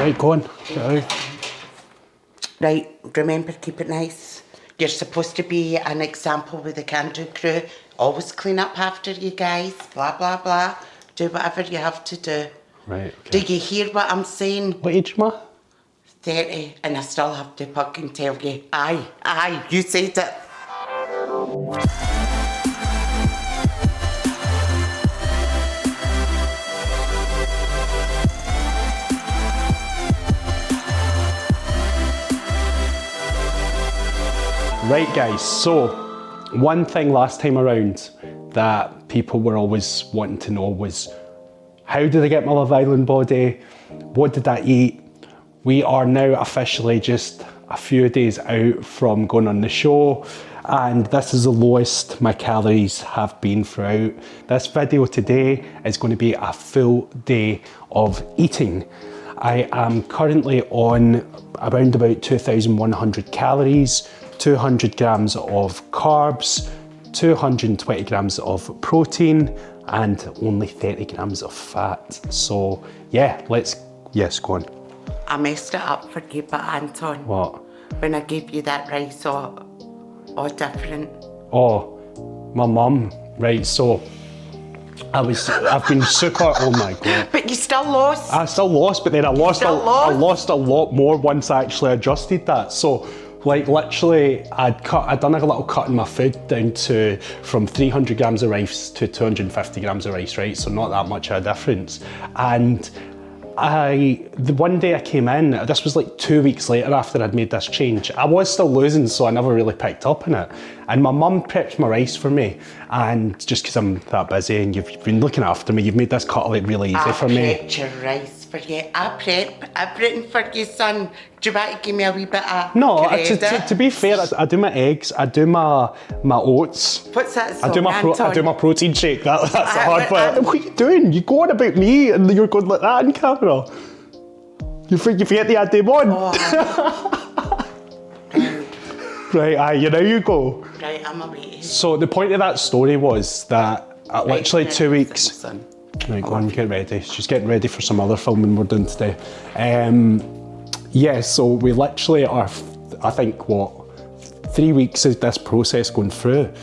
Right, go on. Go. Right, remember, keep it nice. You're supposed to be an example with the can-do crew. Always clean up after you guys, blah, blah, blah. Do whatever you have to do. Right, okay. Do you hear what I'm saying? What age am I? 30, and I still have to fucking tell you. Aye, you said it. Right guys, so one thing last time around that people were always wanting to know was, how did I get my Love Island body? What did I eat? We are now officially just a few days out from going on the show, and this is the lowest my calories have been throughout. This video today is going to be a full day of eating. I am currently on around about 2,100 calories, 200 grams of carbs, 220 grams of protein, and only 30 grams of fat. So yeah, yes, go on. I messed it up for you, but Anton. What? When I gave you that rice, all different. Oh, my mum, right, so I've been super, oh my God. But you still lost. I still lost, but then I lost a lot more once I actually adjusted that. So like literally I'd done a little cut in my food down to from 300 grams of rice to 250 grams of rice, right? So not that much of a difference. And the one day I came in, this was like 2 weeks later after I'd made this change. I was still losing, so I never really picked up on it. And my mum prepped my rice for me, and just because I'm that busy and you've been looking after me, you've made this cutlet really easy for me. I prepped your rice for you. I prep everything for you, son. Do you want to give me a wee bit of credit? To be fair, I do my eggs, I do my oats. What's that song, I do my protein shake. That's the hard part. What are you doing? You go on about me and you're going like that on camera. You forget the day one. Right, now you go. Right, I'm away. So the point of that story was that at literally 2 weeks. Right, go on, get ready. She's getting ready for some other filming we're doing today. Yeah, so we literally are, I think, 3 weeks of this process going through.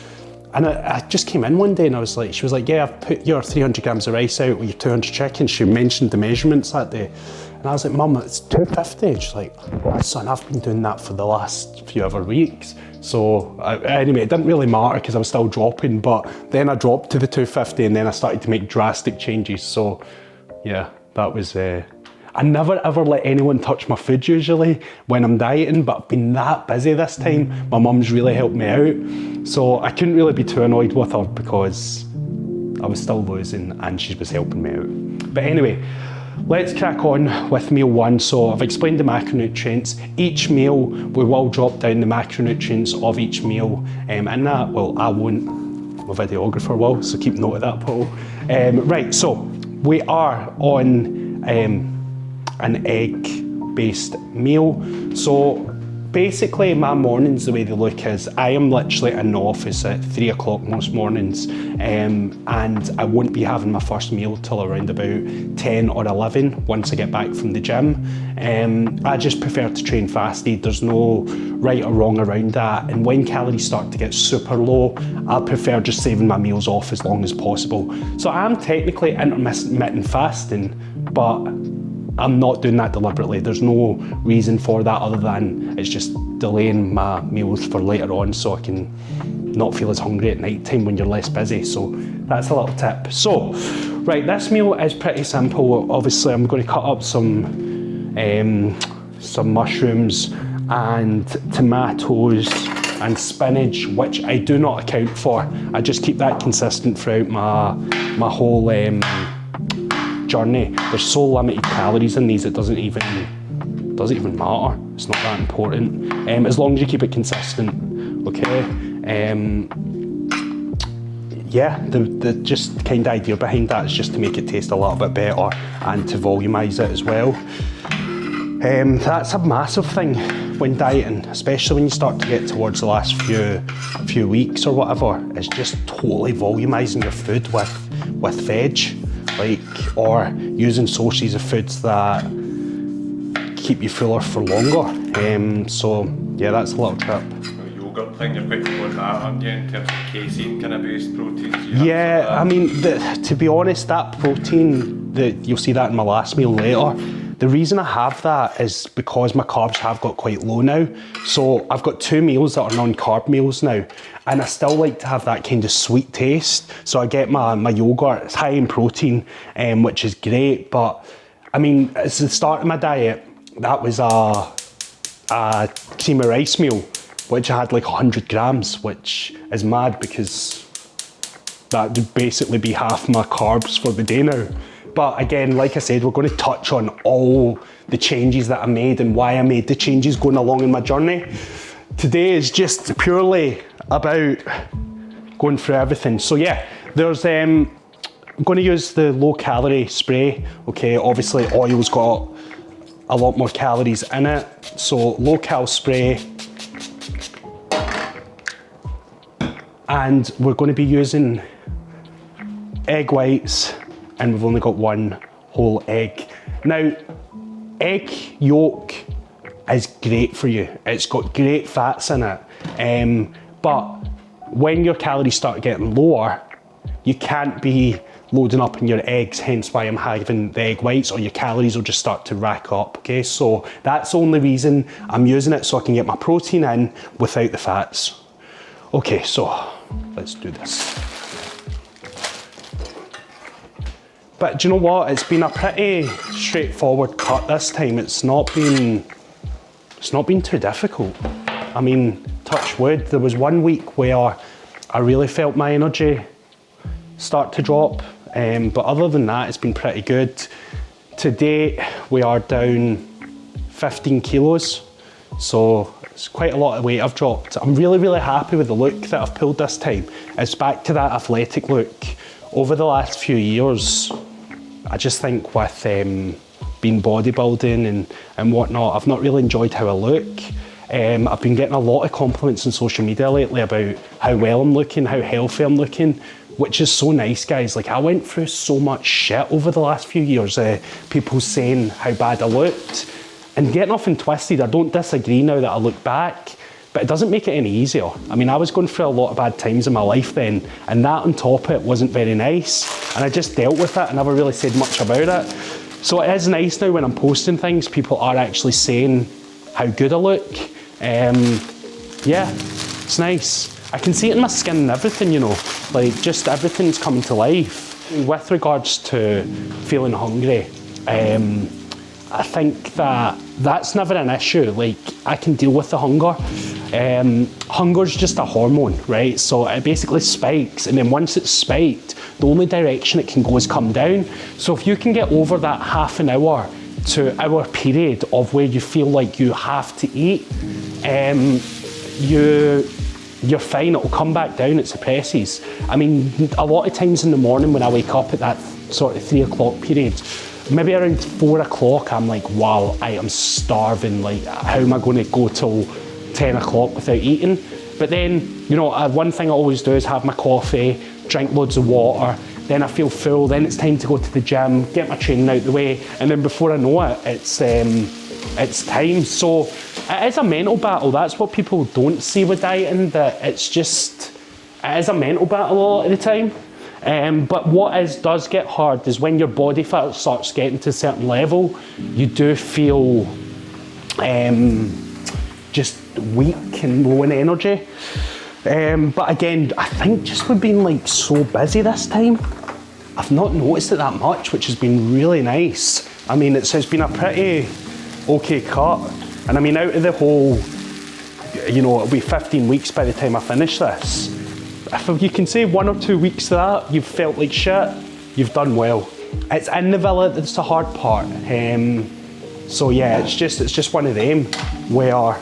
And I just came in one day and she was like, yeah, I've put your 300 grams of rice out with your 200 chicken. She mentioned the measurements that day. And I was like, Mum, it's 250. And she's like, oh, son, I've been doing that for the last few other weeks. So anyway, it didn't really matter because I was still dropping, but then I dropped to the 250 and then I started to make drastic changes. So yeah, that was, I never ever let anyone touch my food usually when I'm dieting, but I've been that busy this time. My mum's really helped me out. So I couldn't really be too annoyed with her because I was still losing and she was helping me out. But anyway, let's crack on with meal one. So I've explained the macronutrients. Each meal, we will drop down the macronutrients of each meal. And that, well, I won't, my videographer will, so keep note of that, Paul. Right, so we are on an egg-based meal. So basically my mornings, the way they look is I am literally in the office at 3 o'clock most mornings, and I won't be having my first meal till around about 10 or 11 once I get back from the gym. I just prefer to train fasted. There's no right or wrong around that, and when calories start to get super low, I prefer just saving my meals off as long as possible. So I'm technically intermittent fasting, but I'm not doing that deliberately. There's no reason for that other than it's just delaying my meals for later on so I can not feel as hungry at night time when you're less busy. So that's a little tip. So, right, this meal is pretty simple. Obviously, I'm going to cut up some mushrooms and tomatoes and spinach, which I do not account for. I just keep that consistent throughout my whole journey. There's so limited calories in these, it doesn't even matter. It's not that important. As long as you keep it consistent, okay? Yeah, the just kind of idea behind that is just to make it taste a little bit better and to volumize it as well. That's a massive thing when dieting, especially when you start to get towards the last few weeks or whatever. It's just totally volumizing your food with veg. Or using sources of foods that keep you fuller for longer. So yeah, that's a little tip. Yogurt thing, you're quite good at that, aren't you, in terms of casein kind of based proteins? Yeah, I mean, to be honest, that protein, you'll see that in my last meal later. The reason I have that is because my carbs have got quite low now. So I've got 2 meals that are non-carb meals now, and I still like to have that kind of sweet taste. So I get my yogurt, it's high in protein, which is great. But I mean, at the start of my diet, that was a cream of rice meal, which I had like 100 grams, which is mad because that would basically be half my carbs for the day now. But again, like I said, we're going to touch on all the changes that I made and why I made the changes going along in my journey. Today is just purely about going through everything. So yeah, there's I'm going to use the low calorie spray. Okay, obviously oil's got a lot more calories in it. So low cal spray. And we're going to be using egg whites, and we've only got 1 whole egg. Now, egg yolk is great for you. It's got great fats in it. But when your calories start getting lower, you can't be loading up on your eggs, hence why I'm having the egg whites, or your calories will just start to rack up, okay? So that's the only reason I'm using it, so I can get my protein in without the fats. Okay, so let's do this. But do you know what? It's been a pretty straightforward cut this time. It's not been too difficult. I mean, touch wood, there was 1 week where I really felt my energy start to drop. But other than that, it's been pretty good. To date, we are down 15 kilos. So it's quite a lot of weight I've dropped. I'm really, really happy with the look that I've pulled this time. It's back to that athletic look. Over the last few years, I just think with being bodybuilding and whatnot, I've not really enjoyed how I look. I've been getting a lot of compliments on social media lately about how well I'm looking, how healthy I'm looking, which is so nice, guys. Like, I went through so much shit over the last few years, people saying how bad I looked. And get nothing twisted, I don't disagree now that I look back, but it doesn't make it any easier. I mean, I was going through a lot of bad times in my life then, and that on top of it wasn't very nice, and I just dealt with it and never really said much about it. So it is nice now when I'm posting things, people are actually saying how good I look. Yeah, it's nice. I can see it in my skin and everything, you know, like just everything's coming to life. With regards to feeling hungry, I think that's never an issue. Like, I can deal with the hunger. Hunger's just a hormone, right? So it basically spikes, and then once it's spiked, the only direction it can go is come down. So if you can get over that half an hour to hour period of where you feel like you have to eat, you're fine, it'll come back down, it suppresses. I mean, a lot of times in the morning when I wake up at that sort of 3 o'clock period, maybe around 4 o'clock, I'm like, wow, I am starving. Like, how am I going to go till 10 o'clock without eating? But then, you know, one thing I always do is have my coffee, drink loads of water, then I feel full, then it's time to go to the gym, get my training out the way, and then before I know it, it's time. So it is a mental battle. That's what people don't see with dieting, that it is a mental battle a lot of the time. But what does get hard is when your body fat starts getting to a certain level, you do feel just weak and low in energy. But again, I think just with being like so busy this time, I've not noticed it that much, which has been really nice. I mean, it's been a pretty okay cut. And I mean, out of the whole, you know, it'll be 15 weeks by the time I finish this. If you can say 1 or 2 weeks of that, you've felt like shit, you've done well. It's in the villa that's the hard part. So yeah, it's just one of them where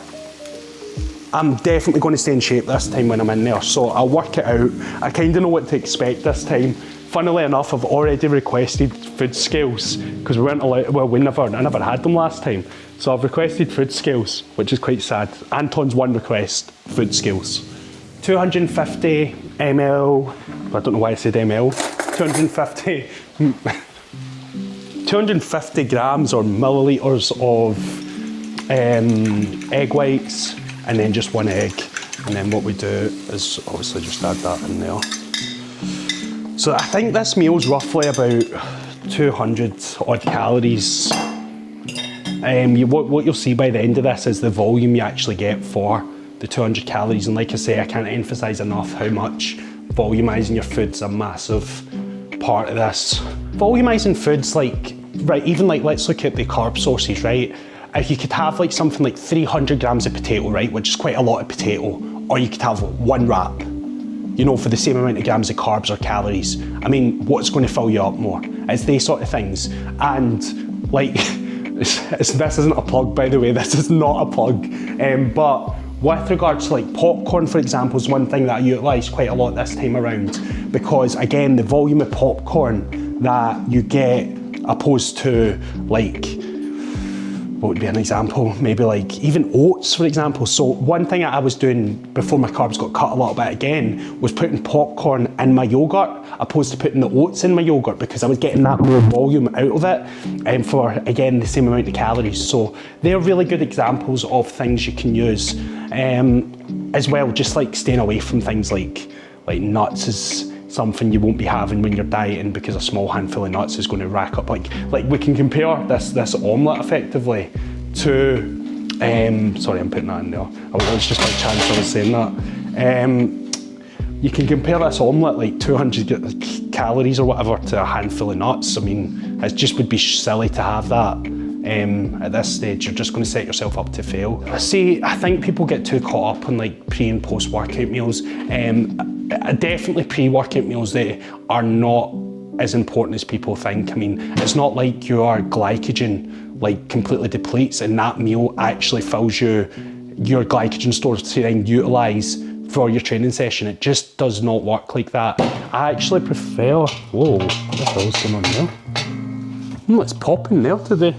I'm definitely going to stay in shape this time when I'm in there. So I'll work it out. I kind of know what to expect this time. Funnily enough, I've already requested food scales because we weren't allowed, I never had them last time. So I've requested food scales, which is quite sad. Anton's one request, food scales. 250 ml, I don't know why I said ml, 250 grams or millilitres of egg whites, and then just 1 egg. And then what we do is obviously just add that in there. So I think this meal's roughly about 200 odd calories. What you'll see by the end of this is the volume you actually get for the 200 calories. And like I say, I can't emphasize enough how much volumizing your food's a massive part of this. Volumizing foods, like, right, even like, let's look at the carb sources, right? If you could have like something like 300 grams of potato, right, which is quite a lot of potato, or you could have 1 wrap, you know, for the same amount of grams of carbs or calories. I mean, what's going to fill you up more? It's these sort of things. And like, this isn't a plug, by the way, this is not a plug. But with regards to like popcorn, for example, is one thing that I utilise quite a lot this time around, because again, the volume of popcorn that you get opposed to like, what would be an example? Maybe like even oats, for example. So one thing I was doing before my carbs got cut a little bit again was putting popcorn in my yogurt opposed to putting the oats in my yogurt, because I was getting that more volume out of it and for, again, the same amount of calories. So they're really good examples of things you can use. As well, just like staying away from things like nuts is something you won't be having when you're dieting, because a small handful of nuts is going to rack up. Like we can compare this omelette effectively to, sorry, I'm putting that in there. I was just by chance I was saying that. You can compare this omelette, like 200 calories or whatever, to a handful of nuts. I mean, it just would be silly to have that. At this stage, you're just going to set yourself up to fail. I think people get too caught up on like pre and post workout meals. Definitely pre-workout meals, they are not as important as people think. I mean, it's not like your glycogen like completely depletes and that meal actually fills your glycogen stores to then utilise for your training session. It just does not work like that. I actually prefer, whoa, what the hell's going on there? It's popping there today.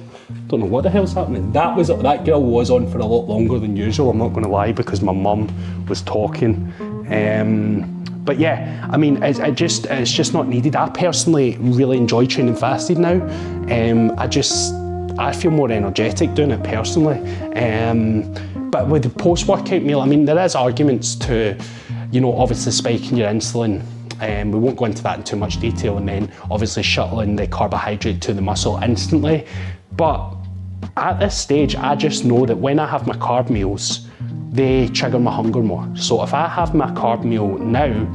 Don't know what the hell's happening. That grill was on for a lot longer than usual, I'm not going to lie, because my mum was talking. But yeah, I mean, it's just not needed. I personally really enjoy training fasted now. I feel more energetic doing it personally. But with the post-workout meal, I mean, there is arguments to, you know, obviously spiking your insulin. We won't go into that in too much detail, and then obviously shuttling the carbohydrate to the muscle instantly. But at this stage, I just know that when I have my carb meals, they trigger my hunger more. So if I have my carb meal now,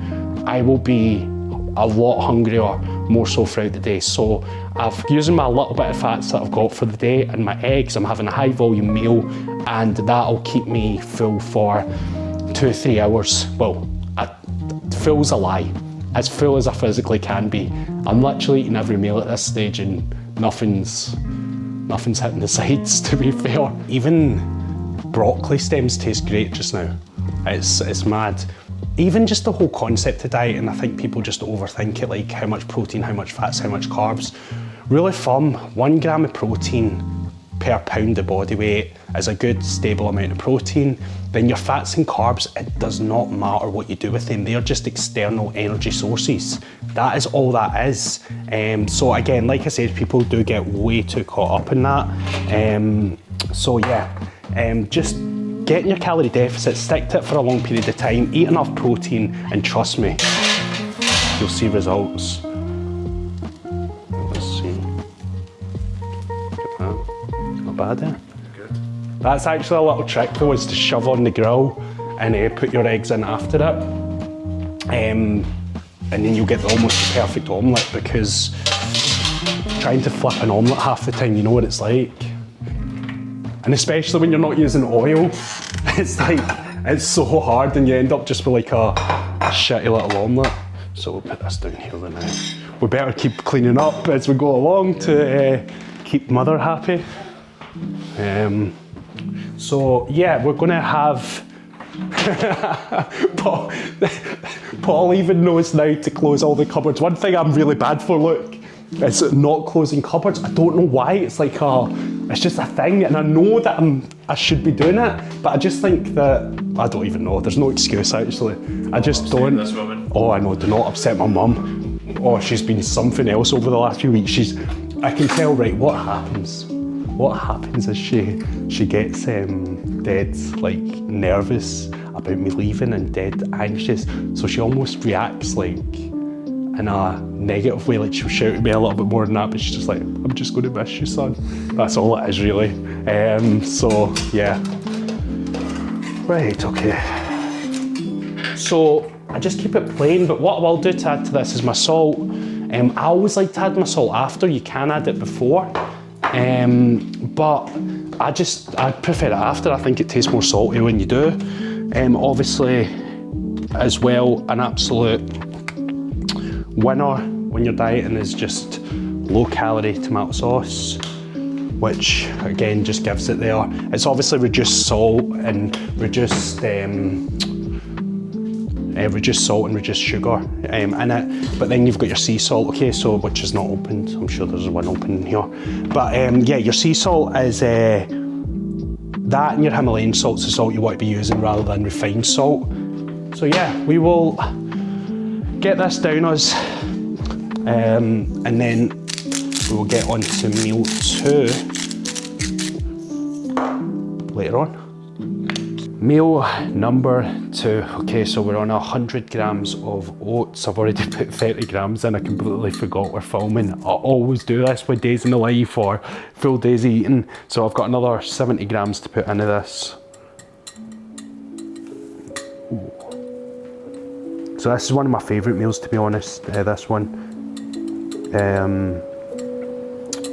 I will be a lot hungrier, more so throughout the day. So I've using my little bit of fats that I've got for the day and my eggs, I'm having a high volume meal, and that'll keep me full for 2 or 3 hours. Well, full's a lie. As full as I physically can be. I'm literally eating every meal at this stage and nothing's hitting the sides, to be fair. Even broccoli stems taste great just now. It's mad. Even just the whole concept of diet, and I think people just overthink it, like how much protein, how much fats, how much carbs. Rule of thumb, 1 gram of protein per pound of body weight is a good stable amount of protein. Then your fats and carbs, it does not matter what you do with them. They are just external energy sources. That is all that is. So again, like I said, people do get way too caught up in that. So yeah, just get in your calorie deficit, stick to it for a long period of time, eat enough protein, and trust me, you'll see results. Let's see. Look at that. It's not bad, eh? Good. That's actually a little trick though, is to shove on the grill and put your eggs in after it. And then you'll get almost the perfect omelette, because trying to flip an omelette half the time, you know what it's like. And especially when you're not using oil, it's like, it's so hard, and you end up just with like a shitty little omelette. So we'll put this down here now. We better keep cleaning up as we go along to keep mother happy. So yeah, we're gonna have, Paul even knows now to close all the cupboards. One thing I'm really bad for, look, is not closing cupboards. I don't know why, it's like it's just a thing, and I know that I should be doing it, but I just think that, I don't even know, there's no excuse actually. I just don't. This woman. Oh, I know, do not upset my mum. Oh, she's been something else over the last few weeks. I can tell, right, what happens what happens is she gets dead like nervous about me leaving and dead anxious. So she almost reacts like in a negative way, like she'll shout at me a little bit more than that, but she's just like, I'm just going to miss you, son. That's all it is really. So yeah. Right, okay. So I just keep it plain, but what I will do to add to this is my salt. I always like to add my salt after. You can add it before, but I prefer it after. I think it tastes more salty when you do. Obviously, as well, an absolute winner when you're dieting is just low-calorie tomato sauce, which again just gives it there. It's obviously reduced salt and reduced salt and reduced sugar in it, but then you've got your sea salt, okay, so which is not opened. I'm sure there's one open in here, but yeah, your sea salt is that, and your Himalayan salt's the salt you want to be using rather than refined salt. So yeah, we will get this down us, and then we will get on to meal 2 later on. Meal number 2. Okay, so we're on 100 grams of oats. I've already put 30 grams in. I completely forgot we're filming. I always do this with days in the life or full days eating. So I've got another 70 grams to put into this. Ooh. So this is one of my favourite meals, to be honest, this one.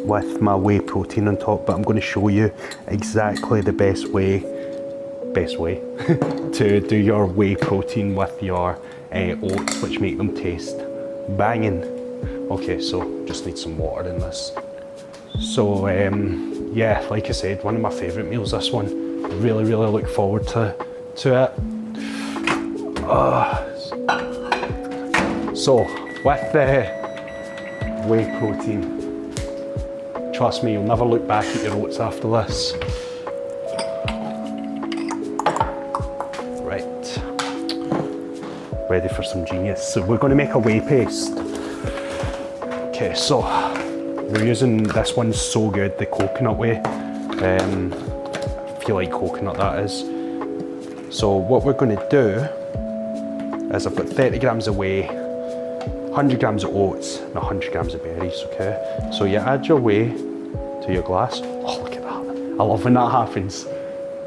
With my whey protein on top, but I'm going to show you exactly the best way to do your whey protein with your oats, which make them taste banging. Okay, so just need some water in this. So yeah, like I said, one of my favourite meals, this one. Really look forward to it. So with the whey protein, trust me, you'll never look back at your oats after this. Ready for some genius. So we're going to make a whey paste. Okay, so we're using, this one's so good, the coconut whey. If you like coconut, that is. So what we're going to do is I've got 30 grams of whey, 100 grams of oats, and 100 grams of berries, okay? So you add your whey to your glass. Oh, look at that. I love when that happens.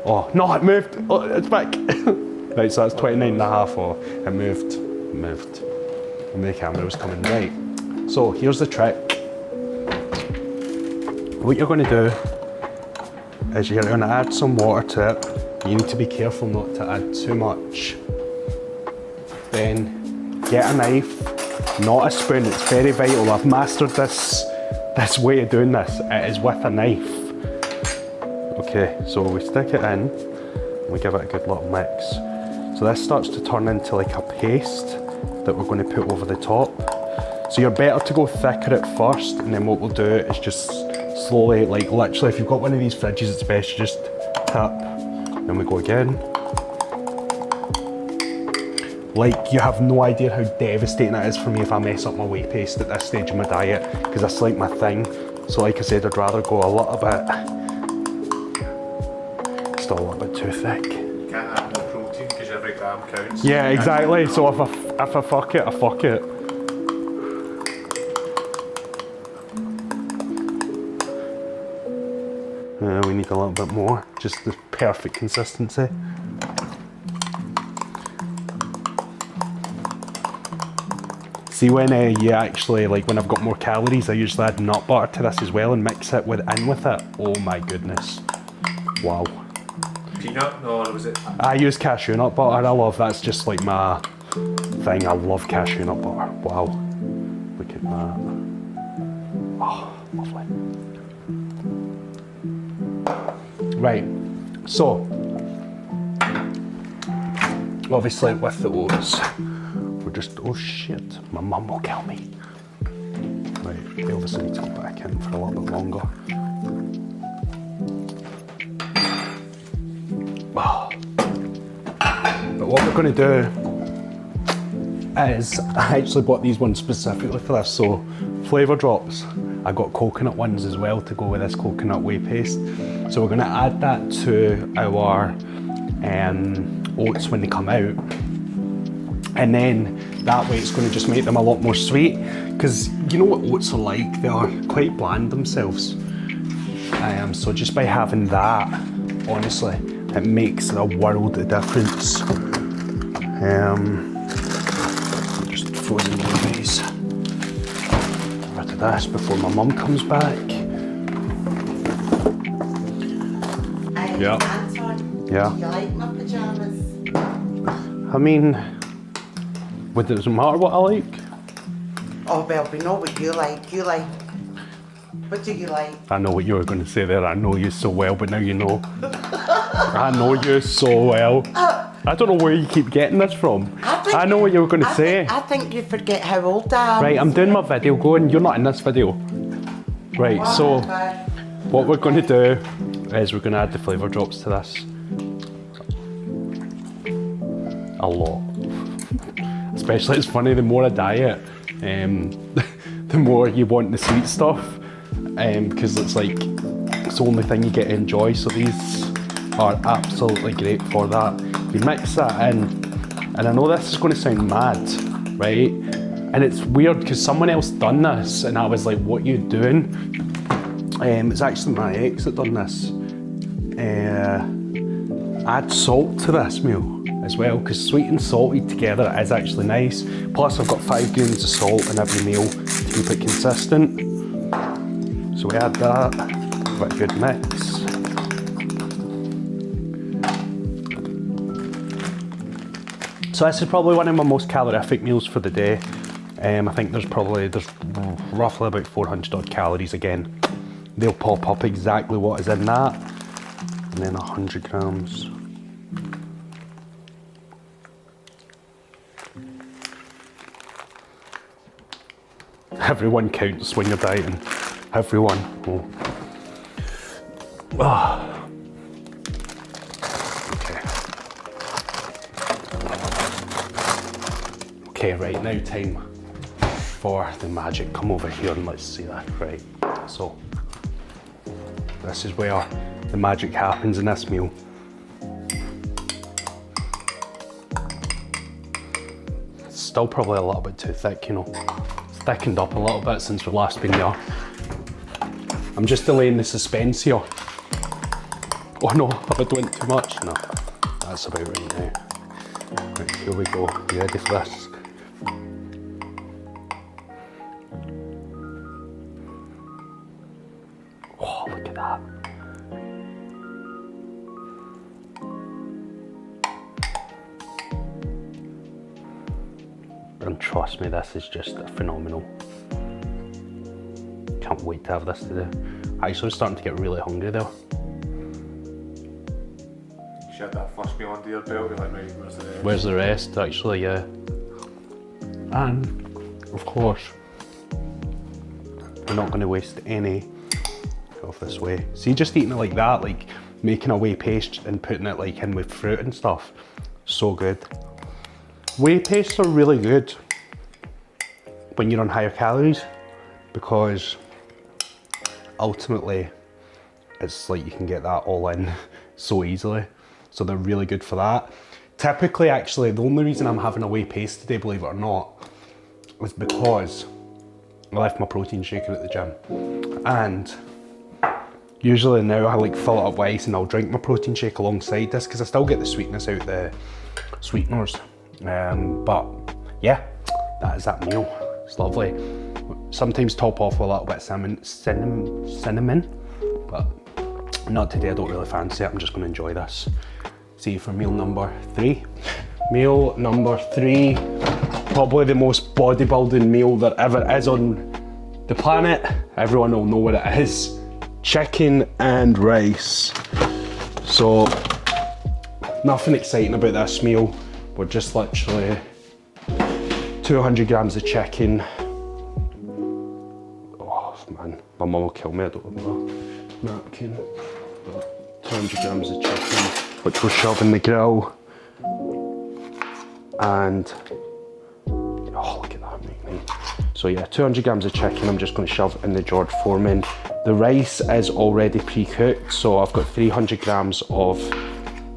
Oh, no, it moved. Oh, it's back. Right, so that's 29 and a half, or it moved. And the camera was coming. Right, so here's the trick. What you're going to do is you're going to add some water to it. You need to be careful not to add too much. Then get a knife, not a spoon. It's very vital. I've mastered this way of doing this. It is with a knife. Okay, so we stick it in and we give it a good little mix. So this starts to turn into like a paste that we're going to put over the top. So you're better to go thicker at first, and then what we'll do is just slowly, like literally, if you've got one of these fridges, it's best you just tap, then we go again. Like, you have no idea how devastating it is for me if I mess up my whey paste at this stage of my diet, because that's like my thing. So like I said, I'd rather go a little bit, still a little bit too thick. You can't add more protein because every gram counts. Yeah, exactly. So if I fuck it, I fuck it. We need a little bit more, just the perfect consistency. See, when you actually, like when I've got more calories, I usually add nut butter to this as well and mix it in with it. Oh my goodness. Wow. Peanut? No, was it? I use cashew nut butter. I love, that's just like my thing. I love cashew nut butter. Wow. Look at that. Oh, lovely. Right, so obviously with the oats, we're just, oh shit, my mum will kill me. Right, we obviously need to go back in for a little bit longer. Oh. But what we're going to do is, I actually bought these ones specifically for this, so flavour drops. I got coconut ones as well to go with this coconut whey paste. So we're gonna add that to our oats when they come out. And then that way it's gonna just make them a lot more sweet. Because you know what oats are like, they are quite bland themselves. So just by having that, honestly, it makes a world of difference. Just frozen blueberries. Get rid of this before my mum comes back. Yeah. Anton, Yeah. do you like my pyjamas? I mean, it doesn't matter what I like. Oh, well, we know what you like. You like... What do you like? I know what you were going to say there. I know you so well, but now you know. I know you so well. I don't know where you keep getting this from. I know what you were going to say. I think you forget how old I am. Right, I'm doing my video going. You're not in this video. Right, so what we're going to do is we're going to add the flavour drops to this. A lot. Especially, it's funny, the more I diet, the more you want the sweet stuff. Because it's like, it's the only thing you get to enjoy. So these are absolutely great for that. You mix that in, and I know this is going to sound mad, right? And it's weird because someone else done this, and I was like, what are you doing? It's actually my ex that done this. Add salt to this meal as well, because sweet and salty together is actually nice. Plus I've got 5 grams of salt in every meal to keep it consistent. So we add that, give it a good mix. So this is probably one of my most calorific meals for the day. I think there's roughly about 400 odd calories again. They'll pop up exactly what is in that. And then 100 grams. Everyone counts when you're dieting. Everyone. Oh. Oh. Okay, right, now time for the magic. Come over here and let's see that. Right, so this is where the magic happens in this meal. It's still probably a little bit too thick, you know. It's thickened up a little bit since we've last been there. I'm just delaying the suspense here. Oh no, have I done too much? No, that's about right now. Right, here we go. You ready for this? Oh, look at that. And trust me, this is just phenomenal. Can't wait to have this today. Actually, I'm starting to get really hungry there. You had that first meal under your belt, you're like, right, where's the rest? Where's the rest? Actually, yeah. And, of course, we're not going to waste any of this whey. See, just eating it like that, like making a whey paste and putting it like in with fruit and stuff, so good. Whey pastes are really good when you're on higher calories because ultimately it's like you can get that all in so easily. So they're really good for that. Typically, actually, the only reason I'm having a whey paste today, believe it or not, is because I left my protein shaker at the gym. And usually now I like fill it up with ice and I'll drink my protein shake alongside this because I still get the sweetness out the sweeteners. But yeah, that is that meal. It's lovely. Sometimes top off with a little bit of cinnamon, but not today. I don't really fancy it. I'm just going to enjoy this. See you for meal number 3. Meal number 3, probably the most bodybuilding meal that ever is on the planet. Everyone will know what it is. Chicken and rice. So nothing exciting about this meal. We're just literally 200 grams of chicken. Oh man, my mum will kill me. I don't have my napkin. 200 grams of chicken, which we're shoving in the grill. And oh, look at that, mate. So So yeah, 200 grams of chicken I'm just going to shove in the George Foreman. The rice is already pre-cooked, so I've got 300 grams of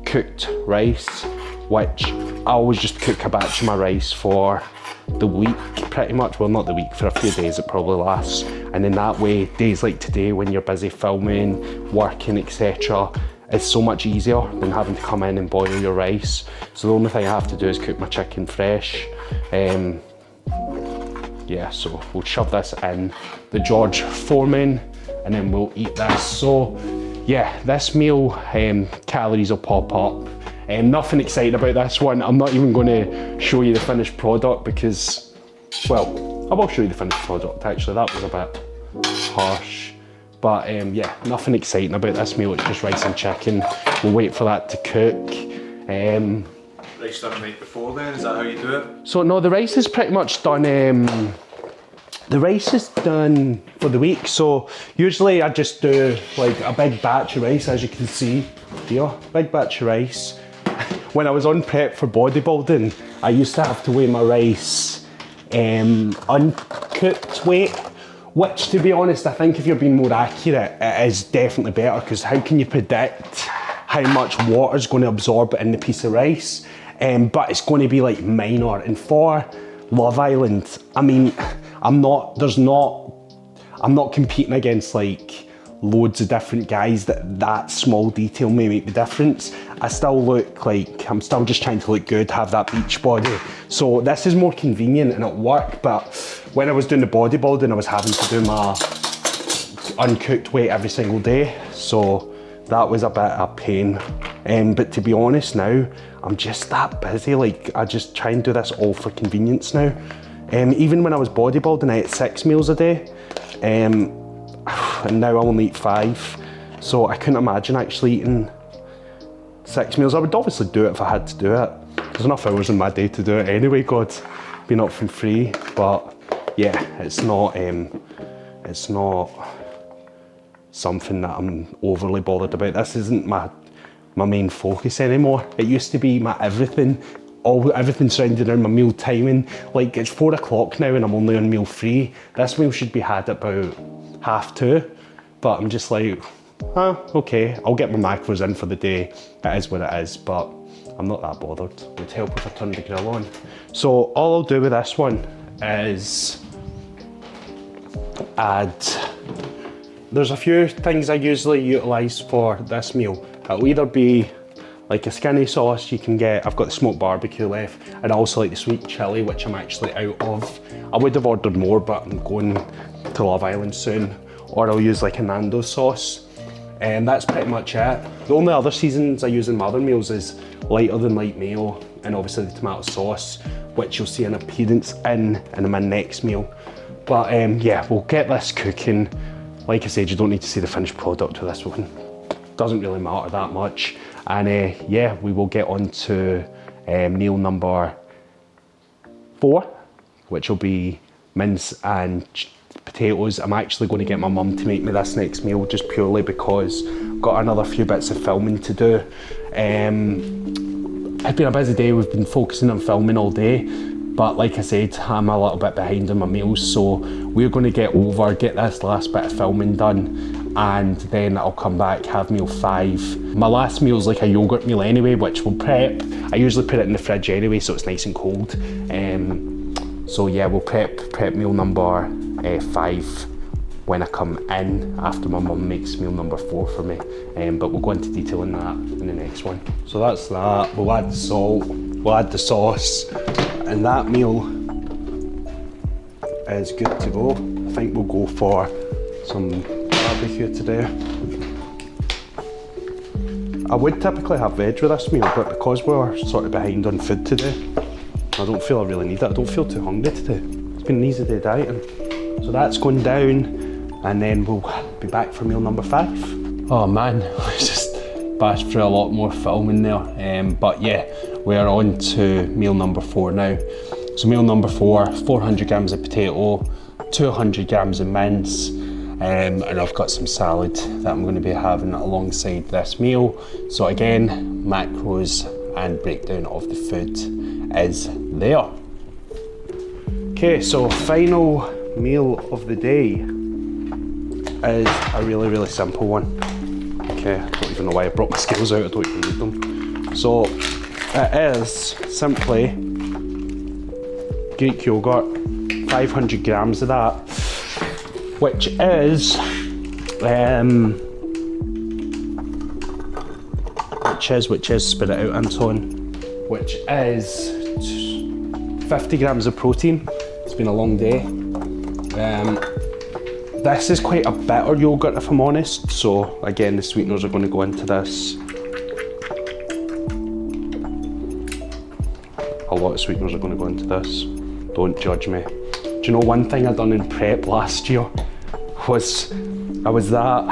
cooked rice, which I always just cook a batch of my rice for the week pretty much. Well, not the week, for a few days it probably lasts. And in that way, days like today when you're busy filming, working, etc., it's so much easier than having to come in and boil your rice. So the only thing I have to do is cook my chicken fresh. Yeah, so we'll shove this in the George Foreman and then we'll eat this. So yeah, this meal, calories will pop up. Nothing exciting about this one. I'm not even going to show you the finished product because, well, I will show you the finished product actually. That was a bit harsh. But yeah, nothing exciting about this meal. It's just rice and chicken. We'll wait for that to cook. Rice done the night before then, is that how you do it? So no, the rice is pretty much done. The rice is done for the week. So usually I just do like a big batch of rice, as you can see here, big batch of rice. When I was on prep for bodybuilding, I used to have to weigh my rice uncooked weight, which to be honest, I think if you're being more accurate, it is definitely better, because how can you predict how much water is going to absorb in the piece of rice? But it's going to be like minor. And for Love Island, I mean, I'm not competing against like loads of different guys that small detail may make the difference. I still look like, I'm still just trying to look good, have that beach body. So this is more convenient and it'll work, but when I was doing the bodybuilding, I was having to do my uncooked weight every single day. So that was a bit of a pain. But to be honest now, I'm just that busy. Like I just try and do this all for convenience now. Even when I was bodybuilding, I ate 6 meals a day. And now I only eat 5. So I couldn't imagine actually eating 6 meals. I would obviously do it if I had to do it. There's enough hours in my day to do it anyway, God, being up from 3. But yeah, it's not something that I'm overly bothered about. This isn't my main focus anymore. It used to be my everything. Everything surrounded around my meal timing. Like it's 4 o'clock now and I'm only on meal 3. This meal should be had at about 2:30, but I'm just like, okay, I'll get my macros in for the day. It is what it is, but I'm not that bothered. It would help if I turned the grill on. So all I'll do with this one is add, there's a few things I usually utilise for this meal. It'll either be like a skinny sauce you can get. I've got the smoked barbecue left, and I also like the sweet chilli, which I'm actually out of. I would have ordered more, but I'm going to Love Island soon. Or I'll use like a Nando's sauce. And that's pretty much it. The only other seasons I use in my other meals is lighter than light mayo, and obviously the tomato sauce, which you'll see an appearance in my next meal. But yeah, we'll get this cooking. Like I said, you don't need to see the finished product with this one. Doesn't really matter that much. And yeah, we will get on to meal number 4, which will be mince and potatoes. I'm actually going to get my mum to make me this next meal just purely because I've got another few bits of filming to do. It's been a busy day, we've been focusing on filming all day, but like I said, I'm a little bit behind on my meals, so we're going to get this last bit of filming done, and then I'll come back, have meal 5. My last meal is like a yogurt meal anyway, which we'll prep. I usually put it in the fridge anyway, so it's nice and cold. So yeah, we'll prep meal number 5 when I come in after my mum makes meal number 4 for me. But we'll go into detail on that in the next one. So that's that. We'll add the salt, we'll add the sauce, and that meal is good to go. I think we'll go for some barbecue today. I would typically have veg with this meal, but because we're sort of behind on food today, I don't feel I really need it. I don't feel too hungry today. It's been an easy day dieting. So that's going down, and then we'll be back for meal number 5. Oh man, I just bashed through a lot more filming there. But yeah, we're on to meal number 4 now. So meal number 4, 400 grams of potato, 200 grams of mince, and I've got some salad that I'm going to be having alongside this meal. So again, macros and breakdown of the food is there. Okay, so final meal of the day is a really, really simple one. Okay, I don't even know why I brought my scales out, I don't even need them. So it is simply Greek yogurt, 500 grams of that, which is, spit it out, Anton, which is 50 grams of protein. It's been a long day. This is quite a bitter yogurt, if I'm honest, so again the sweeteners are going to go into this. A lot of sweeteners are going to go into this. Don't judge me. Do you know one thing I done in prep last year was I was that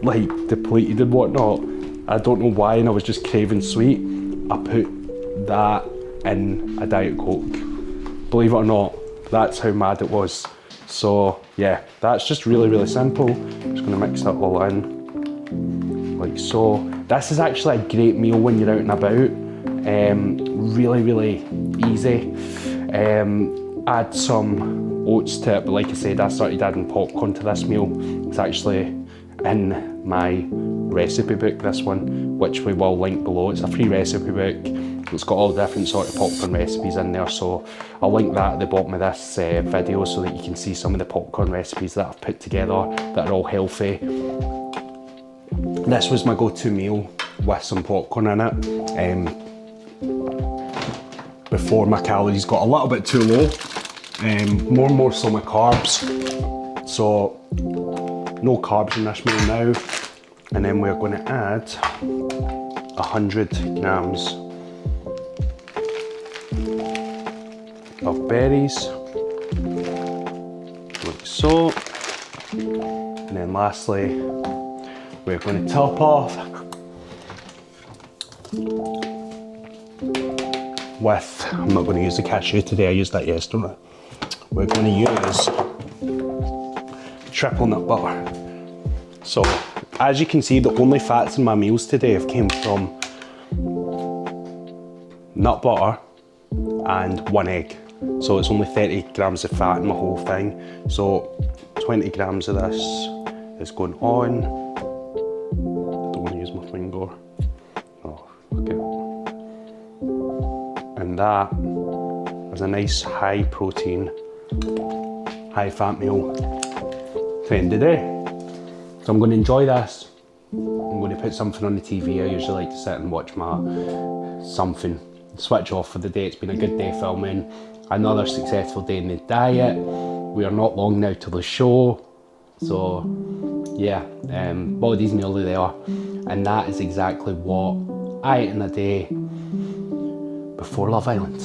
like depleted and whatnot. I don't know why, and I was just craving sweet. I put that in a Diet Coke. Believe it or not, that's how mad it was. So yeah, that's just really, really simple. I'm just gonna mix that all in, like so. This is actually a great meal when you're out and about. Really, really easy. Add some oats to it, but like I said, I started adding popcorn to this meal. It's actually in my recipe book, this one, which we will link below. It's a free recipe book. It's got all different sort of popcorn recipes in there, so I'll link that at the bottom of this video so that you can see some of the popcorn recipes that I've put together that are all healthy. This was my go-to meal with some popcorn in it. Before my calories got a little bit too low, more and more so my carbs. So no carbs in this meal now, and then we're going to add 100 grams of berries, like so. And then lastly, we're going to top off with, I'm not going to use the cashew today, I used that yesterday. We're going to use triple nut butter. So as you can see, the only fats in my meals today have came from nut butter and 1 egg. So it's only 30 grams of fat in my whole thing. So 20 grams of this is going on. I don't want to use my finger. Oh, okay. And that is a nice high protein, high fat meal to end the day. So I'm going to enjoy this. I'm going to put something on the TV. I usually like to sit and watch something, switch off for the day. It's been a good day filming. Another successful day in the diet. We are not long now till the show. So yeah, body's nearly there. And that is exactly what I ate in a day before Love Island.